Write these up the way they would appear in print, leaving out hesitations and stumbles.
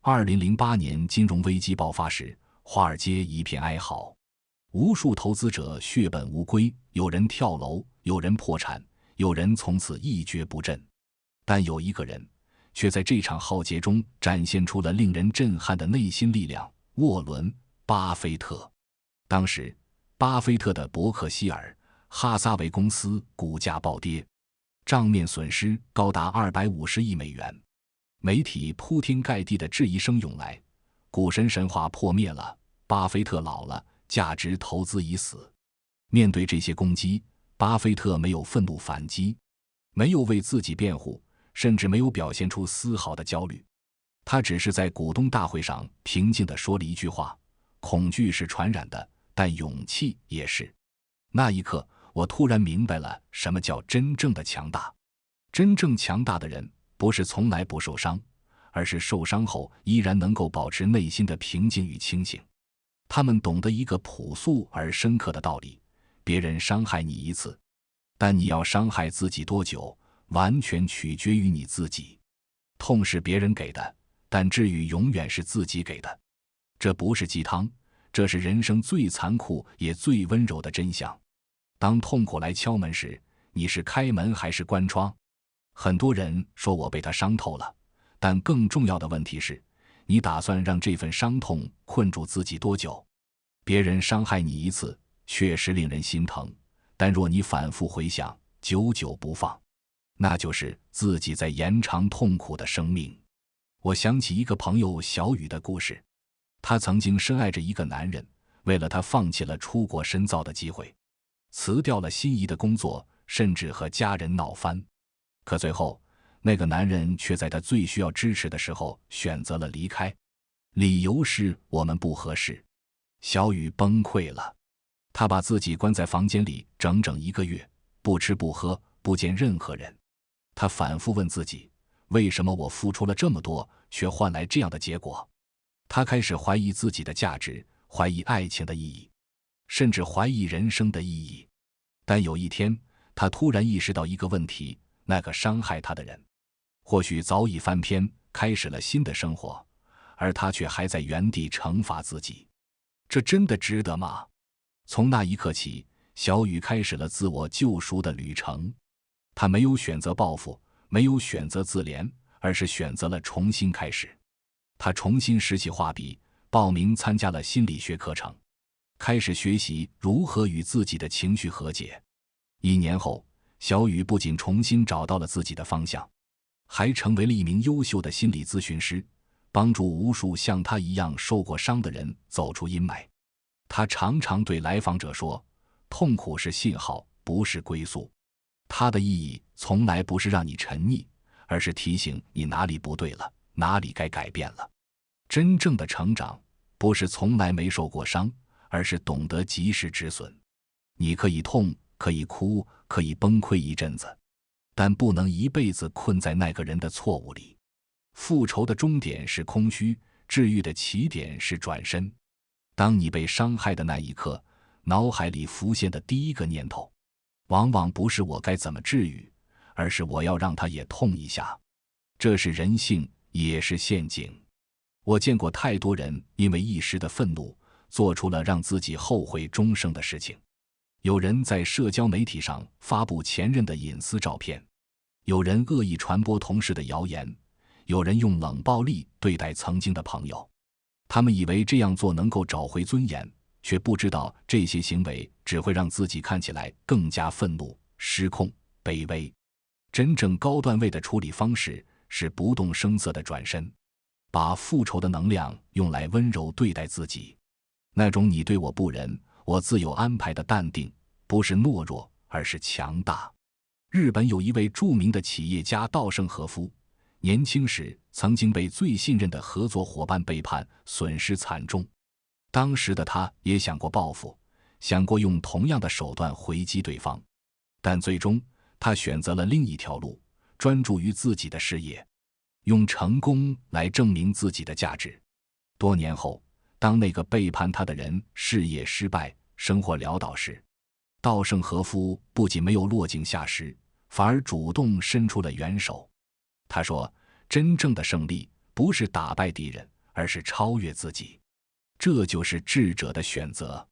2008年金融危机爆发时，华尔街一片哀嚎，无数投资者血本无归，有人跳楼，有人破产，有人从此一蹶不振。但有一个人却在这场浩劫中展现出了令人震撼的内心力量——沃伦·巴菲特。当时，巴菲特的伯克希尔·哈撒韦公司股价暴跌，账面损失高达250亿美元。媒体铺天盖地的质疑声涌来，股神神话破灭了，巴菲特老了，价值投资已死。面对这些攻击，巴菲特没有愤怒反击，没有为自己辩护，甚至没有表现出丝毫的焦虑。他只是在股东大会上平静地说了一句话：恐惧是传染的，但勇气也是。那一刻，我突然明白了什么叫真正的强大。真正强大的人不是从来不受伤，而是受伤后依然能够保持内心的平静与清醒。他们懂得一个朴素而深刻的道理：别人伤害你一次，但你要伤害自己多久，完全取决于你自己。痛是别人给的，但治愈永远是自己给的。这不是鸡汤，这是人生最残酷也最温柔的真相。当痛苦来敲门时，你是开门还是关窗？很多人说我被他伤透了，但更重要的问题是，你打算让这份伤痛困住自己多久？别人伤害你一次，确实令人心疼，但若你反复回想，久久不放，那就是自己在延长痛苦的生命。我想起一个朋友小雨的故事，他曾经深爱着一个男人，为了他放弃了出国深造的机会，辞掉了心仪的工作，甚至和家人闹翻。可最后，那个男人却在他最需要支持的时候选择了离开，理由是我们不合适。小雨崩溃了，他把自己关在房间里整整1个月，不吃不喝，不见任何人。他反复问自己，为什么我付出了这么多，却换来这样的结果？他开始怀疑自己的价值，怀疑爱情的意义，甚至怀疑人生的意义。但有一天，他突然意识到一个问题，那个伤害他的人或许早已翻篇，开始了新的生活，而他却还在原地惩罚自己。这真的值得吗？从那一刻起，小雨开始了自我救赎的旅程。他没有选择报复，没有选择自怜，而是选择了重新开始。他重新拾起画笔，报名参加了心理学课程，开始学习如何与自己的情绪和解。1年后，小雨不仅重新找到了自己的方向，还成为了一名优秀的心理咨询师，帮助无数像他一样受过伤的人走出阴霾。他常常对来访者说，痛苦是信号，不是归宿。它的意义从来不是让你沉溺，而是提醒你哪里不对了，哪里该改变了。真正的成长不是从来没受过伤，而是懂得及时止损。你可以痛，可以哭，可以崩溃一阵子，但不能一辈子困在那个人的错误里。复仇的终点是空虚，治愈的起点是转身。当你被伤害的那一刻，脑海里浮现的第一个念头，往往不是我该怎么治愈，而是我要让他也痛一下。这是人性，也是陷阱。我见过太多人因为一时的愤怒，做出了让自己后悔终生的事情。有人在社交媒体上发布前任的隐私照片，有人恶意传播同事的谣言，有人用冷暴力对待曾经的朋友。他们以为这样做能够找回尊严，却不知道这些行为只会让自己看起来更加愤怒、失控、卑微。真正高段位的处理方式是不动声色的转身，把复仇的能量用来温柔对待自己。那种你对我不仁，我自有安排的淡定，不是懦弱，而是强大。日本有一位著名的企业家稻盛和夫，年轻时曾经被最信任的合作伙伴背叛，损失惨重。当时的他也想过报复，想过用同样的手段回击对方，但最终他选择了另一条路，专注于自己的事业，用成功来证明自己的价值。多年后，当那个背叛他的人事业失败，生活潦倒时，稻盛和夫不仅没有落井下石，反而主动伸出了援手。他说，真正的胜利不是打败敌人，而是超越自己。这就是智者的选择。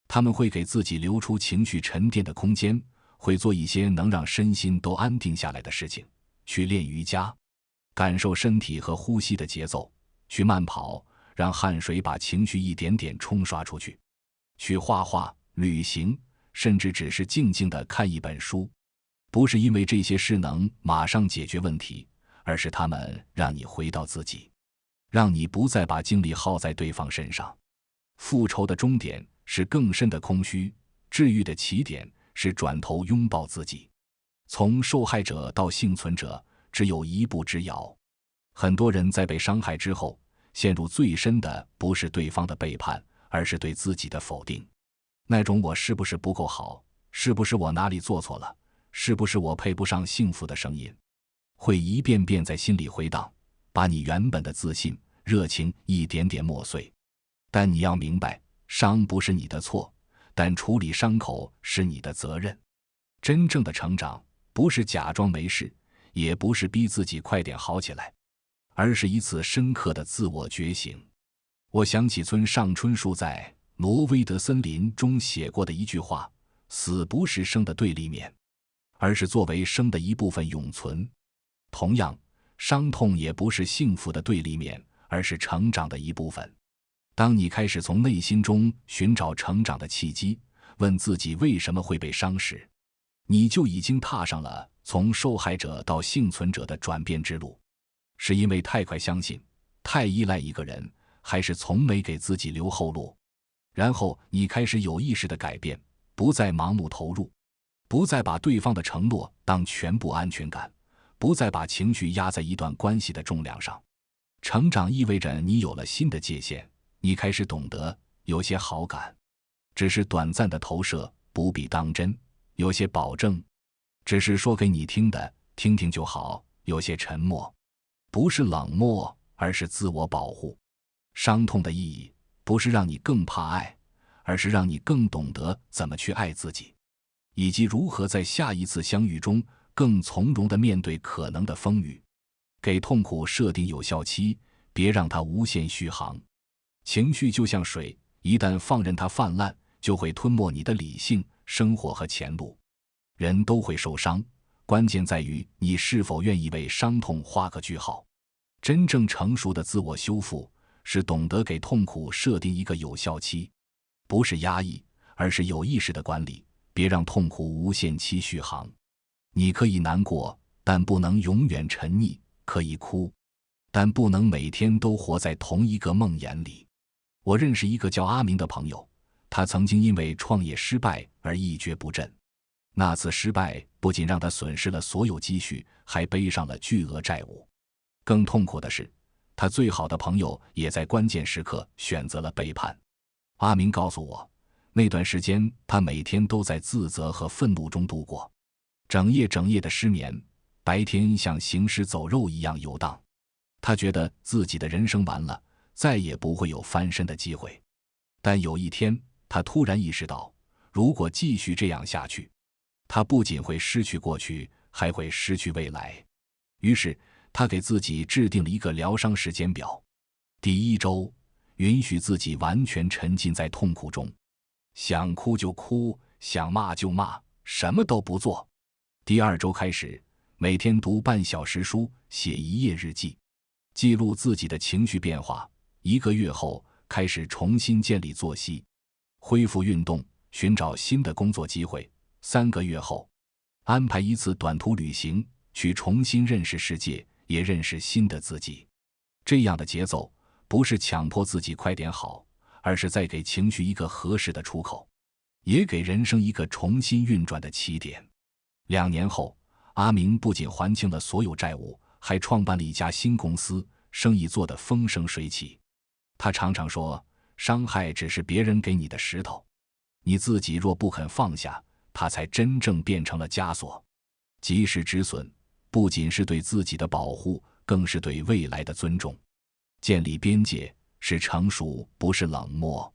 他们会给自己留出情绪沉淀的空间，会做一些能让身心都安定下来的事情，去练瑜伽，感受身体和呼吸的节奏，去慢跑，让汗水把情绪一点点冲刷出去，去画画、旅行，甚至只是静静地看一本书。不是因为这些事能马上解决问题，而是它们让你回到自己，让你不再把精力耗在对方身上。复仇的终点是更深的空虚，治愈的起点是转头拥抱自己。从受害者到幸存者，只有一步之遥。很多人在被伤害之后，陷入最深的不是对方的背叛，而是对自己的否定。那种我是不是不够好，是不是我哪里做错了，是不是我配不上幸福的声音，会一遍遍在心里回荡，把你原本的自信、热情一点点磨碎。但你要明白，伤不是你的错，但处理伤口是你的责任。真正的成长，不是假装没事，也不是逼自己快点好起来，而是一次深刻的自我觉醒。我想起村上春树在《挪威的森林》中写过的一句话：死不是生的对立面，而是作为生的一部分永存。同样，伤痛也不是幸福的对立面，而是成长的一部分。当你开始从内心中寻找成长的契机，问自己为什么会被伤时，你就已经踏上了从受害者到幸存者的转变之路。是因为太快相信，太依赖一个人，还是从没给自己留后路？然后你开始有意识的改变，不再盲目投入，不再把对方的承诺当全部安全感，不再把情绪压在一段关系的重量上。成长意味着你有了新的界限，你开始懂得，有些好感只是短暂的投射，不必当真；有些保证只是说给你听的，听听就好；有些沉默不是冷漠，而是自我保护。伤痛的意义不是让你更怕爱，而是让你更懂得怎么去爱自己，以及如何在下一次相遇中更从容地面对可能的风雨。给痛苦设定有效期，别让它无限续航。情绪就像水，一旦放任它泛滥，就会吞没你的理性、生活和前路。人都会受伤，关键在于你是否愿意为伤痛画个句号。真正成熟的自我修复，是懂得给痛苦设定一个有效期，不是压抑，而是有意识的管理，别让痛苦无限期续航。你可以难过，但不能永远沉溺；可以哭，但不能每天都活在同一个梦魇里。我认识一个叫阿明的朋友，他曾经因为创业失败而一蹶不振。那次失败不仅让他损失了所有积蓄，还背上了巨额债务。更痛苦的是，他最好的朋友也在关键时刻选择了背叛。阿明告诉我，那段时间他每天都在自责和愤怒中度过，整夜的失眠，白天像行尸走肉一样游荡。他觉得自己的人生完了，再也不会有翻身的机会。但有一天，他突然意识到，如果继续这样下去，他不仅会失去过去，还会失去未来。于是他给自己制定了一个疗伤时间表。第1周，允许自己完全沉浸在痛苦中，想哭就哭，想骂就骂，什么都不做。第2周开始，每天读半小时书，写1页日记，记录自己的情绪变化。1个月后，开始重新建立作息，恢复运动，寻找新的工作机会。3个月后，安排一次短途旅行，去重新认识世界，也认识新的自己。这样的节奏，不是强迫自己快点好，而是在给情绪一个合适的出口，也给人生一个重新运转的起点。2年后，阿明不仅还清了所有债务，还创办了一家新公司，生意做得风生水起。他常常说，伤害只是别人给你的石头，你自己若不肯放下，它才真正变成了枷锁。及时止损，不仅是对自己的保护，更是对未来的尊重。建立边界是成熟，不是冷漠。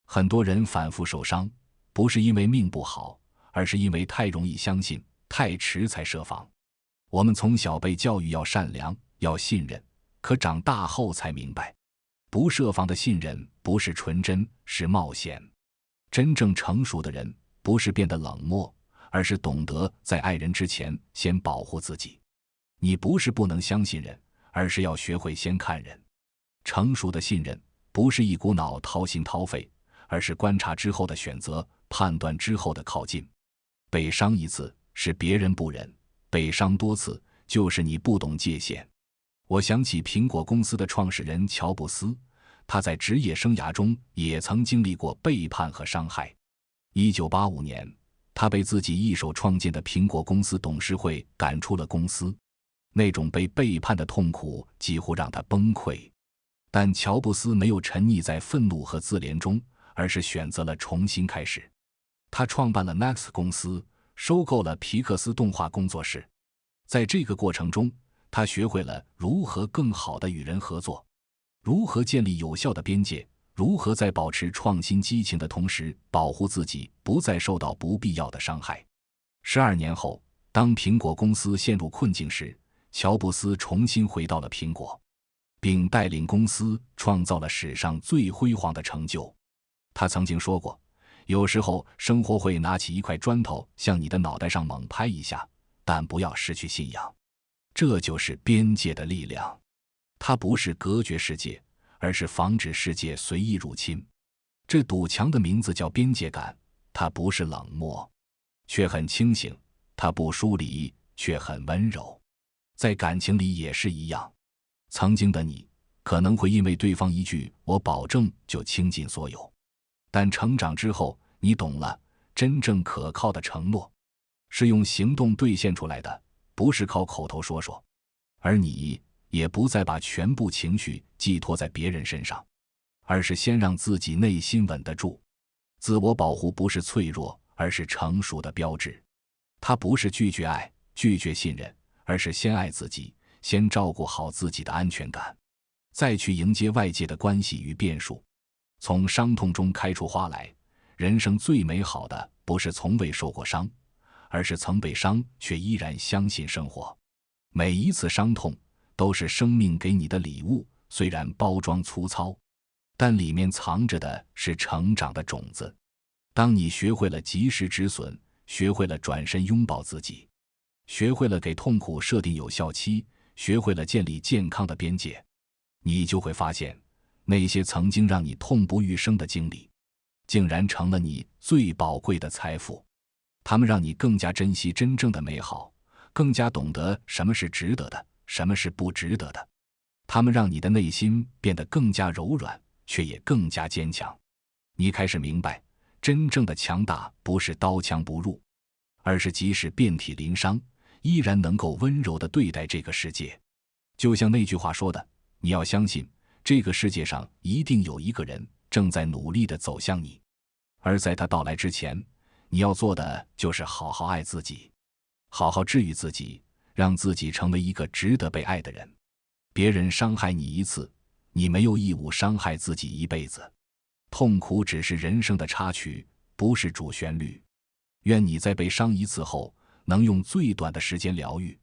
很多人反复受伤，不是因为命不好，而是因为太容易相信，太迟才设防。我们从小被教育要善良，要信任，可长大后才明白，不设防的信任不是纯真，是冒险。真正成熟的人不是变得冷漠，而是懂得在爱人之前先保护自己。你不是不能相信人，而是要学会先看人。成熟的信任不是一股脑掏心掏肺，而是观察之后的选择，判断之后的靠近。被伤一次是别人不忍，被伤多次就是你不懂界限。我想起苹果公司的创始人乔布斯，他在职业生涯中也曾经历过背叛和伤害。1985年，他被自己一手创建的苹果公司董事会赶出了公司，那种被背叛的痛苦几乎让他崩溃。但乔布斯没有沉溺在愤怒和自怜中，而是选择了重新开始。他创办了 Next 公司，收购了皮克斯动画工作室。在这个过程中，他学会了如何更好地与人合作，如何建立有效的边界，如何在保持创新激情的同时保护自己不再受到不必要的伤害。12年后，当苹果公司陷入困境时，乔布斯重新回到了苹果，并带领公司创造了史上最辉煌的成就。他曾经说过，有时候生活会拿起一块砖头向你的脑袋上猛拍一下，但不要失去信仰。这就是边界的力量，它不是隔绝世界，而是防止世界随意入侵。这堵墙的名字叫边界感，它不是冷漠，却很清醒；它不疏离，却很温柔。在感情里也是一样，曾经的你可能会因为对方一句"我保证"就倾尽所有，但成长之后，你懂了，真正可靠的承诺是用行动兑现出来的，不是靠口头说说。而你也不再把全部情绪寄托在别人身上，而是先让自己内心稳得住。自我保护不是脆弱，而是成熟的标志。它不是拒绝爱、拒绝信任，而是先爱自己，先照顾好自己的安全感，再去迎接外界的关系与变数。从伤痛中开出花来，人生最美好的不是从未受过伤，而是曾被伤却依然相信生活。每一次伤痛都是生命给你的礼物，虽然包装粗糙，但里面藏着的是成长的种子。当你学会了及时止损，学会了转身拥抱自己，学会了给痛苦设定有效期，学会了建立健康的边界，你就会发现，那些曾经让你痛不欲生的经历，竟然成了你最宝贵的财富。它们让你更加珍惜真正的美好，更加懂得什么是值得的，什么是不值得的。它们让你的内心变得更加柔软，却也更加坚强。你开始明白，真正的强大不是刀枪不入，而是即使遍体鳞伤，依然能够温柔地对待这个世界。就像那句话说的，你要相信，这个世界上一定有一个人正在努力地走向你，而在他到来之前，你要做的就是好好爱自己，好好治愈自己，让自己成为一个值得被爱的人。别人伤害你一次，你没有义务伤害自己一辈子。痛苦只是人生的插曲，不是主旋律。愿你在被伤一次后，能用最短的时间疗愈，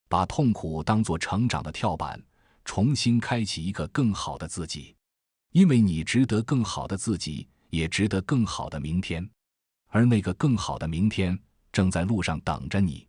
把痛苦当作成长的跳板，重新开启一个更好的自己。因为你值得更好的自己，也值得更好的明天。而那个更好的明天，正在路上等着你。